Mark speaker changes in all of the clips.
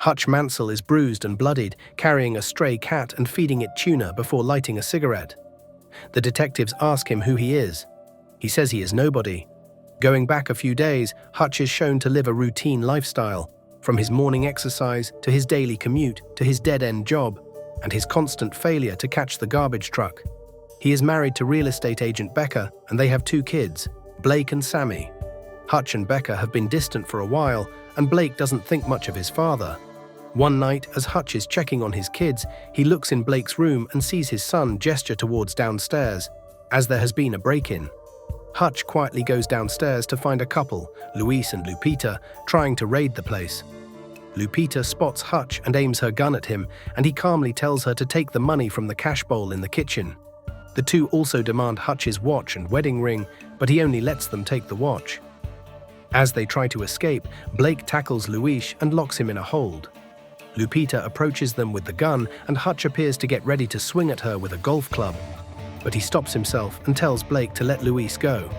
Speaker 1: Hutch Mansell is bruised and bloodied, carrying a stray cat and feeding it tuna before lighting a cigarette. The detectives ask him who he is. He says he is nobody. Going back a few days, Hutch is shown to live a routine lifestyle, from his morning exercise to his daily commute to his dead-end job, and his constant failure to catch the garbage truck. He is married to real estate agent Becca, and they have 2 kids, Blake and Sammy. Hutch and Becca have been distant for a while, and Blake doesn't think much of his father. One night, as Hutch is checking on his kids, he looks in Blake's room and sees his son gesture towards downstairs, as there has been a break-in. Hutch quietly goes downstairs to find a couple, Luis and Lupita, trying to raid the place. Lupita spots Hutch and aims her gun at him, and he calmly tells her to take the money from the cash bowl in the kitchen. The 2 also demand Hutch's watch and wedding ring, but he only lets them take the watch. As they try to escape, Blake tackles Luis and locks him in a hold. Lupita approaches them with the gun, and Hutch appears to get ready to swing at her with a golf club. But he stops himself and tells Blake to let Luis go.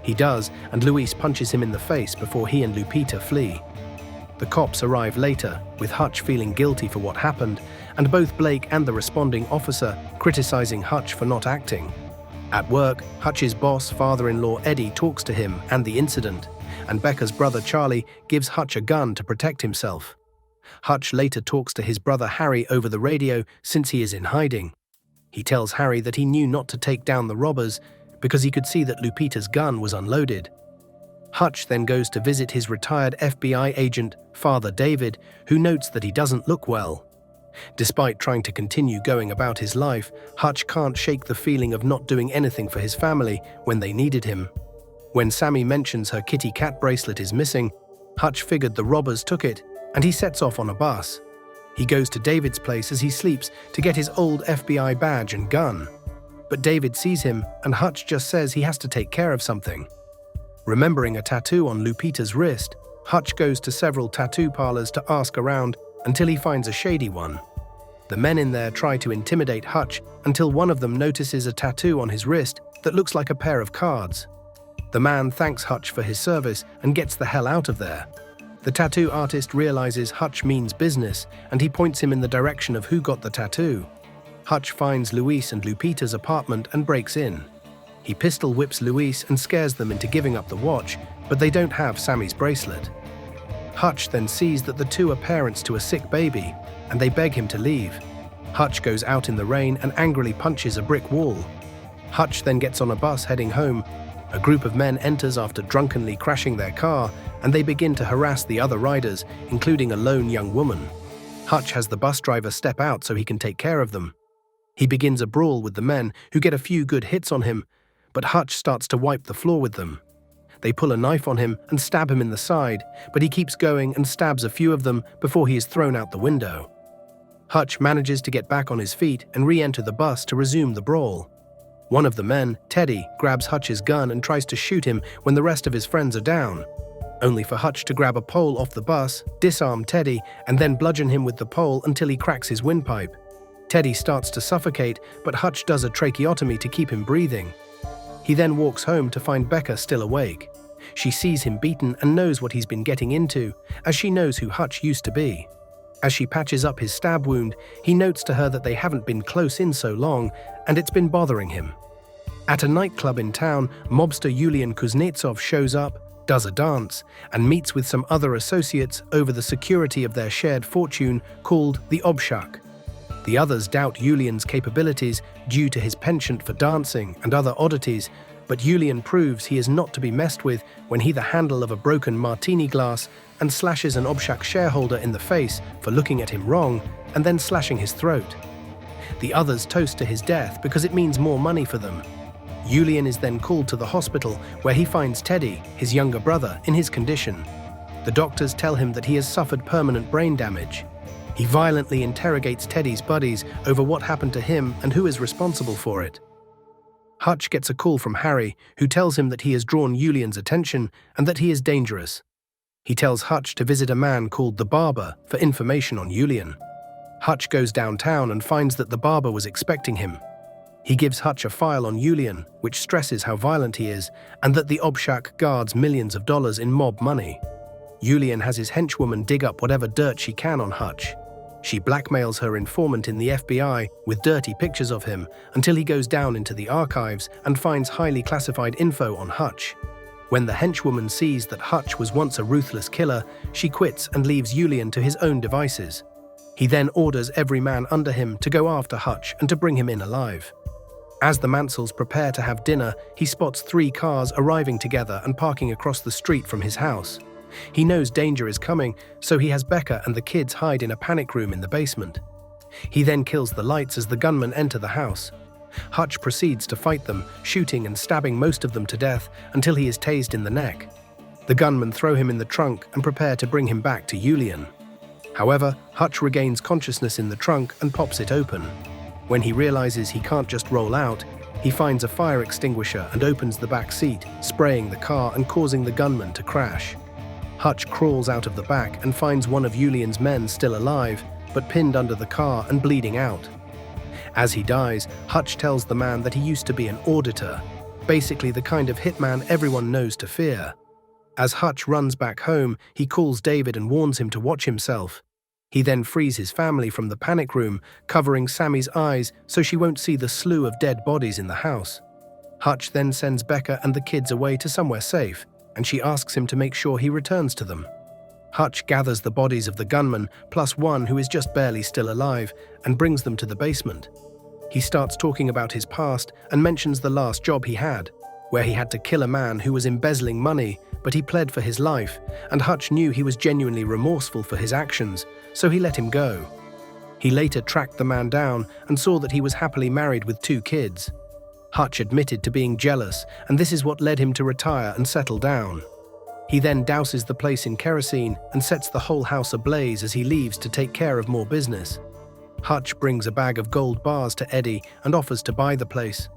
Speaker 1: He does, and Luis punches him in the face before he and Lupita flee. The cops arrive later, with Hutch feeling guilty for what happened, and both Blake and the responding officer criticizing Hutch for not acting. At work, Hutch's boss, father-in-law Eddie, talks to him and the incident, and Becca's brother Charlie gives Hutch a gun to protect himself. Hutch later talks to his brother Harry over the radio since he is in hiding. He tells Harry that he knew not to take down the robbers because he could see that Lupita's gun was unloaded. Hutch then goes to visit his retired FBI agent, Father David, who notes that he doesn't look well. Despite trying to continue going about his life, Hutch can't shake the feeling of not doing anything for his family when they needed him. When Sammy mentions her kitty cat bracelet is missing, Hutch figured the robbers took it, and he sets off on a bus. He goes to David's place as he sleeps to get his old FBI badge and gun. But David sees him, and Hutch just says he has to take care of something. Remembering a tattoo on Lupita's wrist, Hutch goes to several tattoo parlors to ask around until he finds a shady one. The men in there try to intimidate Hutch until one of them notices a tattoo on his wrist that looks like a pair of cards. The man thanks Hutch for his service and gets the hell out of there. The tattoo artist realizes Hutch means business, and he points him in the direction of who got the tattoo. Hutch finds Luis and Lupita's apartment and breaks in. He pistol whips Luis and scares them into giving up the watch, but they don't have Sammy's bracelet. Hutch then sees that the 2 are parents to a sick baby, and they beg him to leave. Hutch goes out in the rain and angrily punches a brick wall. Hutch then gets on a bus heading home. A group of men enters after drunkenly crashing their car, and they begin to harass the other riders, including a lone young woman. Hutch has the bus driver step out so he can take care of them. He begins a brawl with the men, who get a few good hits on him, but Hutch starts to wipe the floor with them. They pull a knife on him and stab him in the side, but he keeps going and stabs a few of them before he is thrown out the window. Hutch manages to get back on his feet and re-enter the bus to resume the brawl. One of the men, Teddy, grabs Hutch's gun and tries to shoot him when the rest of his friends are down, only for Hutch to grab a pole off the bus, disarm Teddy, and then bludgeon him with the pole until he cracks his windpipe. Teddy starts to suffocate, but Hutch does a tracheotomy to keep him breathing. He then walks home to find Becca still awake. She sees him beaten and knows what he's been getting into, as she knows who Hutch used to be. As she patches up his stab wound, he notes to her that they haven't been close in so long, and it's been bothering him. At a nightclub in town, mobster Yulian Kuznetsov shows up, does a dance, and meets with some other associates over the security of their shared fortune called the Obshak. The others doubt Yulian's capabilities due to his penchant for dancing and other oddities, but Yulian proves he is not to be messed with when he the handle of a broken martini glass and slashes an Obshak shareholder in the face for looking at him wrong and then slashing his throat. The others toast to his death because it means more money for them. Yulian is then called to the hospital where he finds Teddy, his younger brother, in his condition. The doctors tell him that he has suffered permanent brain damage. He violently interrogates Teddy's buddies over what happened to him and who is responsible for it. Hutch gets a call from Harry, who tells him that he has drawn Yulian's attention and that he is dangerous. He tells Hutch to visit a man called the Barber for information on Yulian. Hutch goes downtown and finds that the Barber was expecting him. He gives Hutch a file on Yulian, which stresses how violent he is and that the Obshak guards millions of dollars in mob money. Julian has his henchwoman dig up whatever dirt she can on Hutch. She blackmails her informant in the FBI with dirty pictures of him until he goes down into the archives and finds highly classified info on Hutch. When the henchwoman sees that Hutch was once a ruthless killer, she quits and leaves Julian to his own devices. He then orders every man under him to go after Hutch and to bring him in alive. As the Mansells prepare to have dinner, he spots 3 cars arriving together and parking across the street from his house. He knows danger is coming, so he has Becca and the kids hide in a panic room in the basement. He then kills the lights as the gunmen enter the house. Hutch proceeds to fight them, shooting and stabbing most of them to death until he is tased in the neck. The gunmen throw him in the trunk and prepare to bring him back to Julian. However, Hutch regains consciousness in the trunk and pops it open. When he realizes he can't just roll out, he finds a fire extinguisher and opens the back seat, spraying the car and causing the gunman to crash. Hutch crawls out of the back and finds one of Julian's men still alive, but pinned under the car and bleeding out. As he dies, Hutch tells the man that he used to be an auditor, basically the kind of hitman everyone knows to fear. As Hutch runs back home, he calls David and warns him to watch himself. He then frees his family from the panic room, covering Sammy's eyes so she won't see the slew of dead bodies in the house. Hutch then sends Becca and the kids away to somewhere safe, and she asks him to make sure he returns to them. Hutch gathers the bodies of the gunman, plus one who is just barely still alive, and brings them to the basement. He starts talking about his past and mentions the last job he had, where he had to kill a man who was embezzling money, but he pled for his life, and Hutch knew he was genuinely remorseful for his actions, so he let him go. He later tracked the man down and saw that he was happily married with 2 kids. Hutch admitted to being jealous, and this is what led him to retire and settle down. He then douses the place in kerosene and sets the whole house ablaze as he leaves to take care of more business. Hutch brings a bag of gold bars to Eddie and offers to buy the place.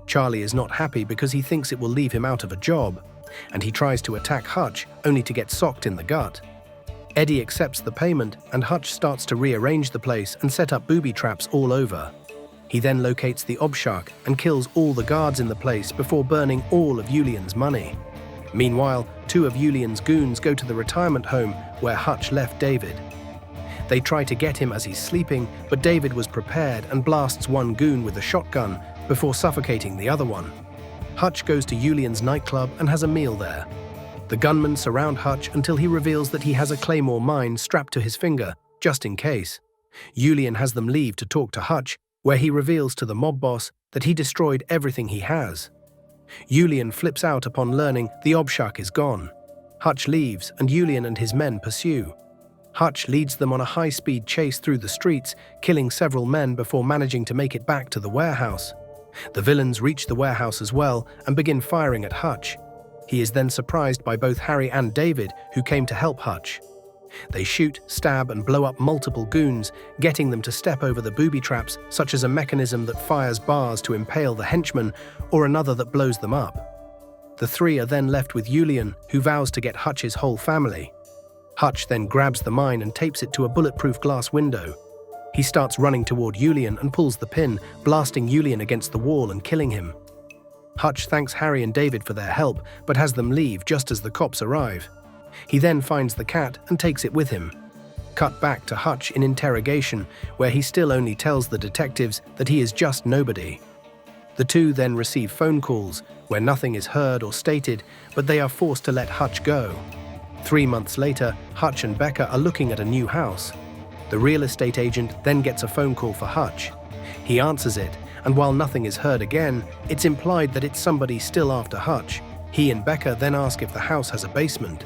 Speaker 1: Charlie is not happy because he thinks it will leave him out of a job, and he tries to attack Hutch only to get socked in the gut. Eddie accepts the payment, and Hutch starts to rearrange the place and set up booby traps all over. He then locates the Obshak and kills all the guards in the place before burning all of Julian's money. Meanwhile, 2 of Julian's goons go to the retirement home where Hutch left David. They try to get him as he's sleeping, but David was prepared and blasts one goon with a shotgun before suffocating the other one. Hutch goes to Julian's nightclub and has a meal there. The gunmen surround Hutch until he reveals that he has a claymore mine strapped to his finger, just in case. Julian has them leave to talk to Hutch, where he reveals to the mob boss that he destroyed everything he has. Julian flips out upon learning the Obshak is gone. Hutch leaves, and Julian and his men pursue. Hutch leads them on a high-speed chase through the streets, killing several men before managing to make it back to the warehouse. The villains reach the warehouse as well and begin firing at Hutch. He is then surprised by both Harry and David, who came to help Hutch. They shoot, stab, and blow up multiple goons, getting them to step over the booby traps, such as a mechanism that fires bars to impale the henchmen, or another that blows them up. The 3 are then left with Julian, who vows to get Hutch's whole family. Hutch then grabs the mine and tapes it to a bulletproof glass window. He starts running toward Julian and pulls the pin, blasting Julian against the wall and killing him. Hutch thanks Harry and David for their help, but has them leave just as the cops arrive. He then finds the cat and takes it with him. Cut back to Hutch in interrogation, where he still only tells the detectives that he is just nobody. The 2 then receive phone calls, where nothing is heard or stated, but they are forced to let Hutch go. 3 months later, Hutch and Becca are looking at a new house. The real estate agent then gets a phone call for Hutch. He answers it, and while nothing is heard again, it's implied that it's somebody still after Hutch. He and Becca then ask if the house has a basement.